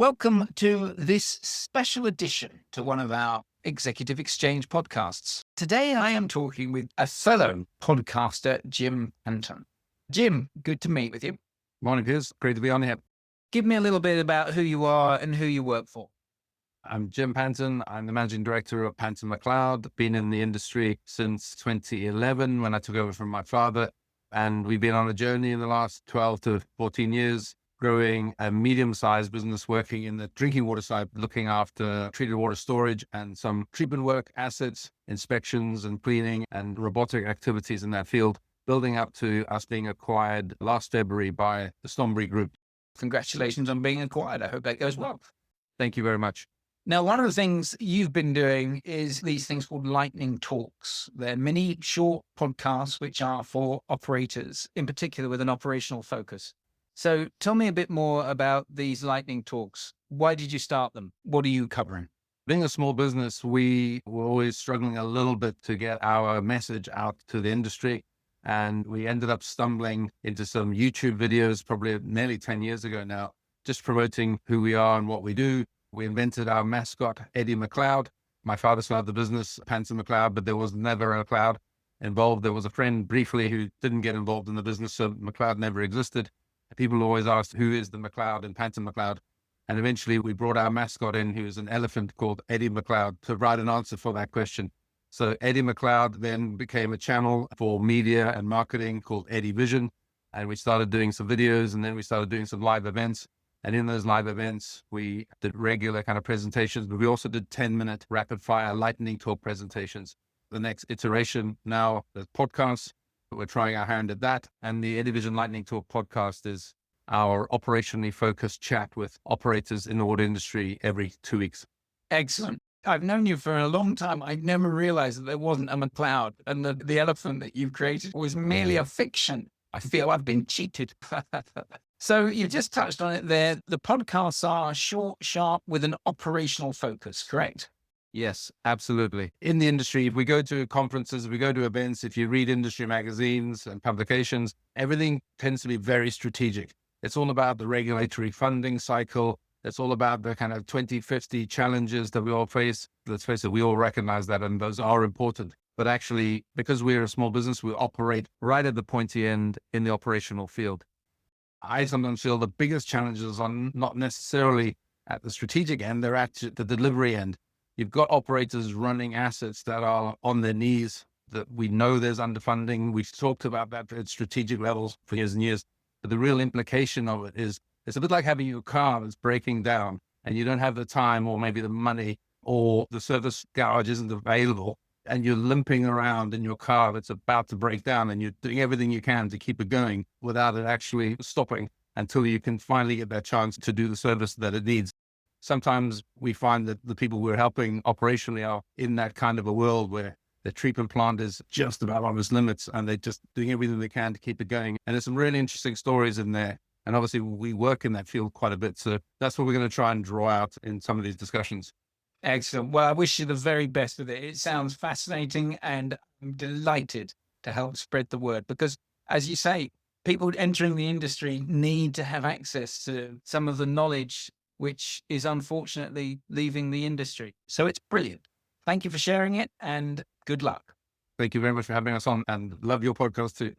Welcome to this special edition to one of our Executive Exchange podcasts. Today I am talking with a fellow podcaster, Jim Panton. Jim, good to meet with you. Morning, Piers. Great to be on here. Give me a little bit about who you are and who you work for. I'm Jim Panton. I'm the managing director of Panton McLeod. Been in the industry since 2011 when I took over from my father. And we've been on a journey in the last 12 to 14 years, growing a medium-sized business working in the drinking water side, looking after treated water storage and some treatment work, assets, inspections and cleaning and robotic activities in that field, building up to us being acquired last February by the Stonbury Group. Congratulations on being acquired. I hope that goes well. Thank you very much. Now, one of the things you've been doing is these things called lightning talks. They're mini short podcasts, which are for operators, in particular with an operational focus. So tell me a bit more about these lightning talks. Why did you start them? What are you covering? Being a small business, we were always struggling a little bit to get our message out to the industry. And we ended up stumbling into some YouTube videos, probably nearly 10 years ago now, just promoting who we are and what we do. We invented our mascot, Eddy McLeod. My father started the business, Panton McLeod, but there was never a McLeod involved. There was a friend briefly who didn't get involved in the business, so McLeod never existed. People always asked, who is the McLeod in Panton McLeod? And eventually we brought our mascot in, who is an elephant called Eddy McLeod, to write an answer for that question. So Eddy McLeod then became a channel for media and marketing called Eddyvision. And we started doing some videos, and then we started doing some live events. And in those live events, we did regular kind of presentations, but we also did 10-minute rapid fire lightning talk presentations. The next iteration now, the podcasts. We're trying our hand at that. And the Eddyvision Lightning Talk podcast is our operationally focused chat with operators in the water industry every 2 weeks. Excellent. I've known you for a long time. I never realized that there wasn't a McLeod, and the elephant that you've created was merely a fiction. I feel I've been cheated. So you just touched on it there. The podcasts are short, sharp, with an operational focus, correct? Yes, absolutely. In the industry, if we go to conferences, if we go to events, if you read industry magazines and publications, everything tends to be very strategic. It's all about the regulatory funding cycle. It's all about the kind of 2050 challenges that we all face. Let's face it, we all recognize that, and those are important. But actually, because we're a small business, we operate right at the pointy end in the operational field. I sometimes feel the biggest challenges are not necessarily at the strategic end, they're at the delivery end. You've got operators running assets that are on their knees, that we know there's underfunding. We've talked about that at strategic levels for years and years. But the real implication of it is it's a bit like having your car that's breaking down and you don't have the time or maybe the money or the service garage isn't available, and you're limping around in your car that's about to break down, and you're doing everything you can to keep it going without it actually stopping until you can finally get that chance to do the service that it needs. Sometimes we find that the people we're helping operationally are in that kind of a world where the treatment plant is just about on its limits and they're just doing everything they can to keep it going. And there's some really interesting stories in there. And obviously we work in that field quite a bit. So that's what we're going to try and draw out in some of these discussions. Excellent. Well, I wish you the very best with it. It sounds fascinating, and I'm delighted to help spread the word because, as you say, people entering the industry need to have access to some of the knowledge which is unfortunately leaving the industry. So it's brilliant. Thank you for sharing it, and good luck. Thank you very much for having us on, and love your podcast too.